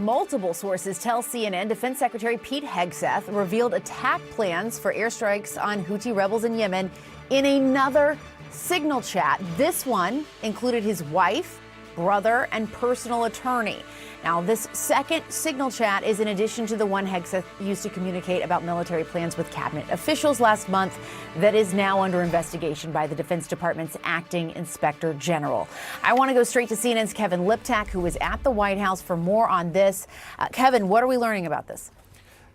Multiple sources tell CNN Defense Secretary Pete Hegseth revealed attack plans for airstrikes on Houthi rebels in Yemen in another signal chat. This one included his wife, brother, and personal attorney. Now, this second signal chat is in addition to the one Hegseth used to communicate about military plans with cabinet officials last month that is now under investigation by the Defense Department's acting inspector general. I want to go straight to CNN's Kevin Liptak, who is at the White House for more on this. Kevin, what are we learning about this?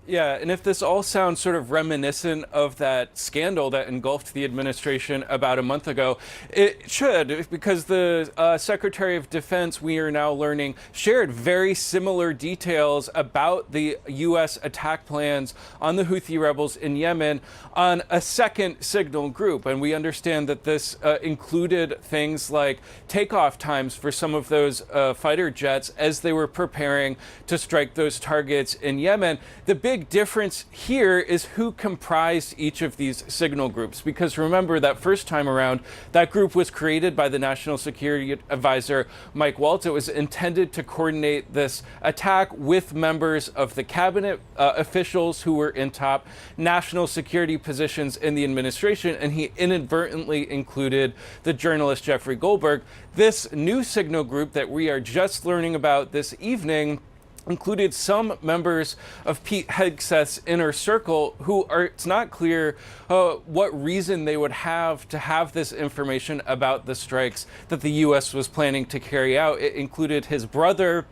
Yeah, and if this all sounds sort of reminiscent of that scandal that engulfed the administration about a month ago, it should, because the Secretary of Defense, we are now learning, shared very similar details about the U.S. attack plans on the Houthi rebels in Yemen on a second signal group. And we understand that this included things like takeoff times for some of those fighter jets as they were preparing to strike those targets in Yemen. The big difference here is who comprised each of these signal groups, because remember that first time around, that group was created by the National Security Advisor Mike Waltz. It was intended to coordinate this attack with members of the cabinet officials who were in top national security positions in the administration, and he inadvertently included the journalist Jeffrey Goldberg. This new signal group that we are just learning about this evening included some members of Pete Hegseth's inner circle who are, it's not clear what reason they would have to have this information about the strikes that the U.S. was planning to carry out. It included his brother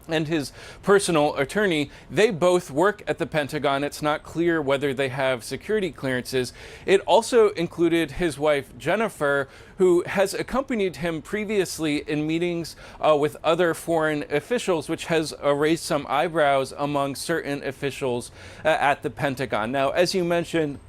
and his personal attorney. They both work at the Pentagon. It's not clear whether they have security clearances. It also included his wife, Jennifer, who has accompanied him previously in meetings with other foreign officials, which has raised some eyebrows among certain officials at the Pentagon. Now, as you mentioned,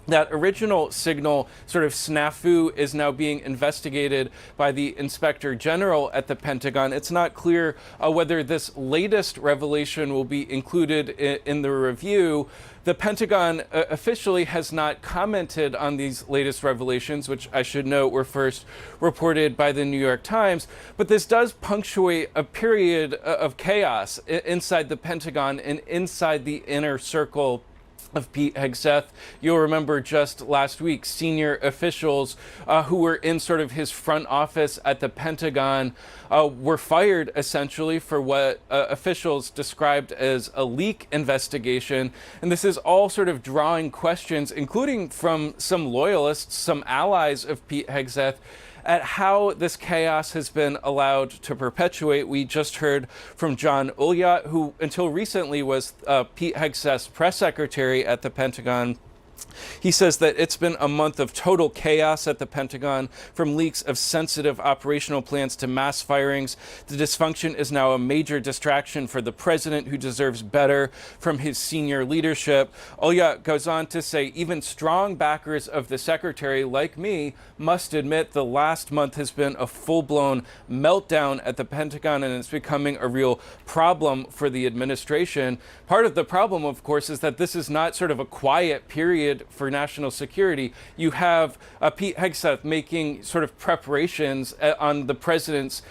that original signal sort of snafu is now being investigated by the Inspector General at the Pentagon. It's not clear whether this latest revelation will be included in the review. The Pentagon officially has not commented on these latest revelations, which I should note were first reported by the New York Times. But this does punctuate a period of chaos inside the Pentagon and inside the inner circle of Pete Hegseth. You'll remember just last week, senior officials who were in sort of his front office at the Pentagon were fired essentially for what officials described as a leak investigation. And this is all sort of drawing questions, including from some loyalists, some allies of Pete Hegseth, at how this chaos has been allowed to perpetuate. We just heard from John Ulyat, who until recently was Pete Hegseth's press secretary at the Pentagon. He says that it's been a month of total chaos at the Pentagon, from leaks of sensitive operational plans to mass firings. The dysfunction is now a major distraction for the president, who deserves better from his senior leadership. Oya goes on to say even strong backers of the secretary, like me, must admit the last month has been a full-blown meltdown at the Pentagon, and it's becoming a real problem for the administration. Part of the problem, of course, is that this is not sort of a quiet period for national security. You have Pete Hegseth making sort of preparations on the president's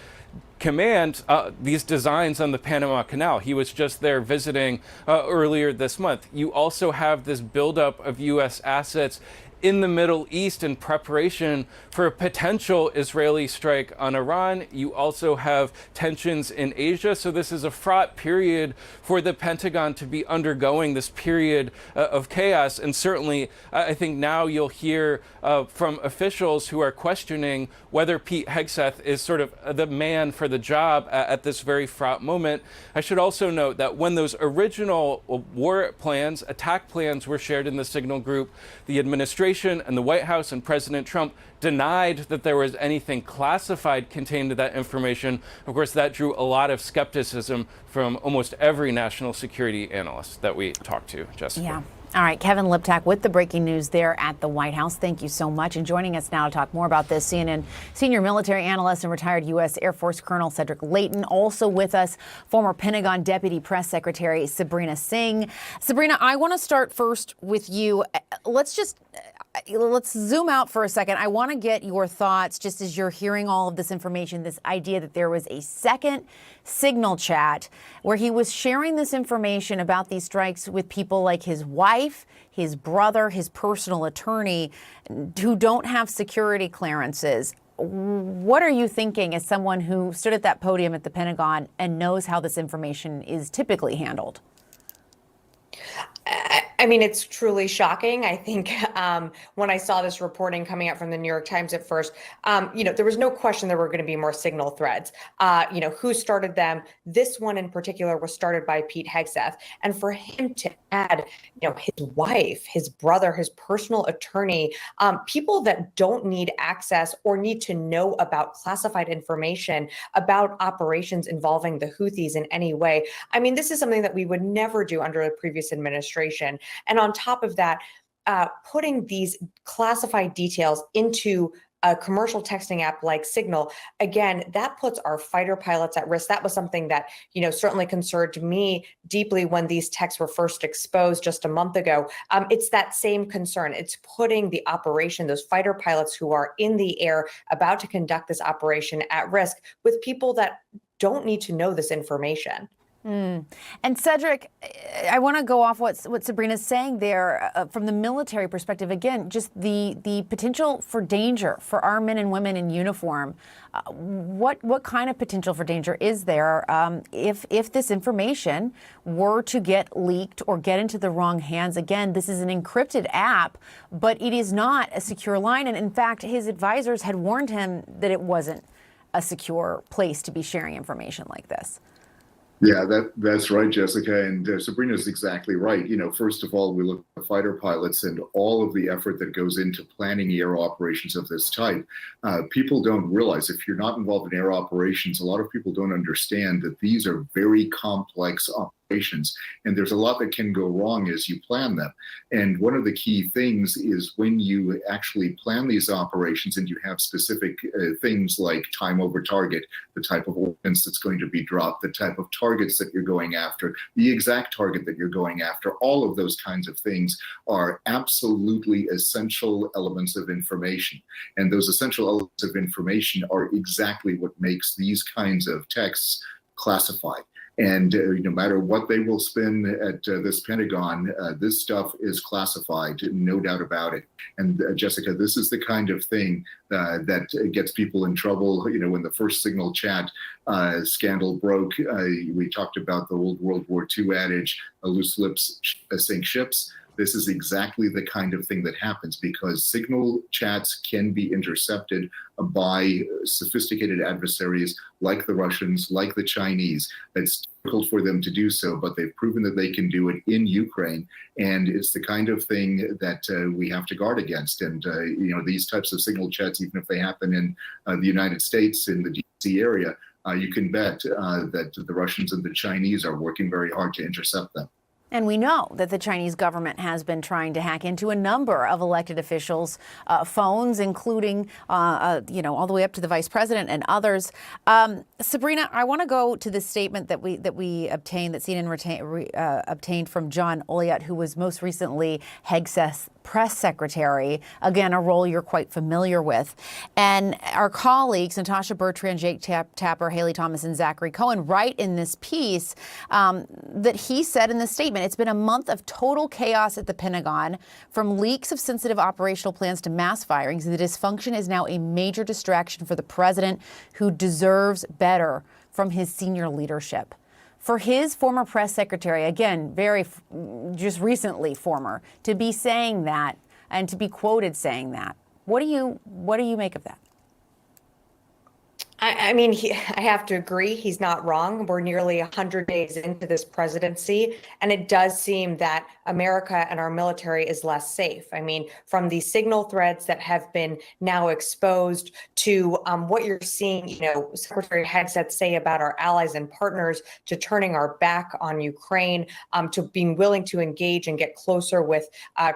command, these designs on the Panama Canal. He was just there visiting earlier this month. You also have this buildup of U.S. assets in the Middle East in preparation for a potential Israeli strike on Iran. You also have tensions in Asia. So this is a fraught period for the Pentagon to be undergoing, this period of chaos. And certainly, I think now you'll hear from officials who are questioning whether Pete Hegseth is sort of the man for the job at this very fraught moment. I should also note that when those original war plans, attack plans were shared in the signal group, the administration and the White House and President Trump denied that there was anything classified contained in that information. Of course, that drew a lot of skepticism from almost every national security analyst that we talked to, Jessica. Yeah. All right, Kevin Liptak with the breaking news there at the White House. Thank you so much. And joining us now to talk more about this, CNN senior military analyst and retired U.S. Air Force Colonel Cedric Leighton. Also with us, former Pentagon Deputy Press Secretary Sabrina Singh. Sabrina, I want to start first with you. let's zoom out for a second. I want to get your thoughts just as you're hearing all of this information, this idea that there was a second signal chat where he was sharing this information about these strikes with people like his wife, his brother, his personal attorney, who don't have security clearances. What are you thinking as someone who stood at that podium at the Pentagon and knows how this information is typically handled? I mean, it's truly shocking. I think when I saw this reporting coming out from the New York Times at first, there was no question there were going to be more signal threads. Who started them? This one in particular was started by Pete Hegseth. And for him to add, his wife, his brother, his personal attorney, people that don't need access or need to know about classified information about operations involving the Houthis in any way. I mean, this is something that we would never do under the previous administration. And on top of that, putting these classified details into a commercial texting app like Signal, again, that puts our fighter pilots at risk. That was something that, certainly concerned me deeply when these texts were first exposed just a month ago. It's that same concern. It's putting the operation, those fighter pilots who are in the air about to conduct this operation at risk with people that don't need to know this information. And Cedric, I want to go off what Sabrina's saying there from the military perspective. Again, just the potential for danger for our men and women in uniform. What kind of potential for danger is there if this information were to get leaked or get into the wrong hands? Again, this is an encrypted app, but it is not a secure line. And in fact, his advisors had warned him that it wasn't a secure place to be sharing information like this. Yeah, that's right, Jessica. And Sabrina's exactly right. First of all, we look at the fighter pilots and all of the effort that goes into planning air operations of this type. People don't realize, if you're not involved in air operations, a lot of people don't understand that these are very complex operations, and there's a lot that can go wrong as you plan them. And one of the key things is when you actually plan these operations and you have specific things like time over target, the type of ordnance that's going to be dropped, the type of targets that you're going after, the exact target that you're going after, all of those kinds of things are absolutely essential elements of information. And those essential elements of information are exactly what makes these kinds of texts classified. And no matter what they will spin at this Pentagon, this stuff is classified, no doubt about it. And Jessica, this is the kind of thing that gets people in trouble. When the first Signal chat scandal broke, we talked about the old World War II adage, loose lips sink ships. This is exactly the kind of thing that happens because Signal chats can be intercepted by sophisticated adversaries like the Russians, like the Chinese. It's difficult for them to do so, but they've proven that they can do it in Ukraine. And it's the kind of thing that we have to guard against. And, these types of Signal chats, even if they happen in the United States, in the DC area, you can bet that the Russians and the Chinese are working very hard to intercept them. And we know that the Chinese government has been trying to hack into a number of elected officials' phones, including, all the way up to the vice president and others. Sabrina, I want to go to the statement that we obtained, that CNN obtained from John Oliot, who was most recently Hegseth's press secretary, again, a role you're quite familiar with. And our colleagues, Natasha Bertrand, Jake Tapper, Haley Thomas, and Zachary Cohen, write in this piece that he said in the statement, it's been a month of total chaos at the Pentagon, from leaks of sensitive operational plans to mass firings. The dysfunction is now a major distraction for the president, who deserves better from his senior leadership. For his former press secretary, again, just recently former, to be saying that and to be quoted saying that, what do you make of that? I mean, I have to agree. He's not wrong. We're nearly 100 days into this presidency, and it does seem that America and our military is less safe. I mean, from the Signal threads that have been now exposed to what you're seeing, Secretary Hegseth say about our allies and partners, to turning our back on Ukraine, to being willing to engage and get closer with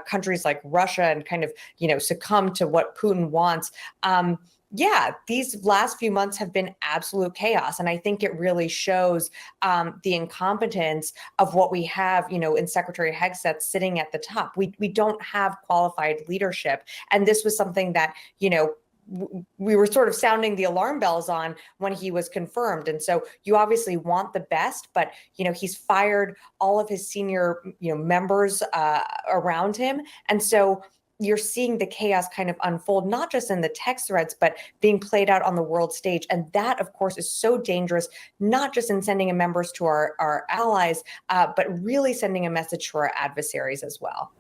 countries like Russia and kind of, succumb to what Putin wants. Yeah, these last few months have been absolute chaos. And I think it really shows the incompetence of what we have, in Secretary Hegseth sitting at the top. We don't have qualified leadership. And this was something that, we were sort of sounding the alarm bells on when he was confirmed. And so you obviously want the best, but, he's fired all of his senior, members around him. And so you're seeing the chaos kind of unfold, not just in the text threads, but being played out on the world stage. And that, of course, is so dangerous, not just in sending members to our allies, but really sending a message to our adversaries as well.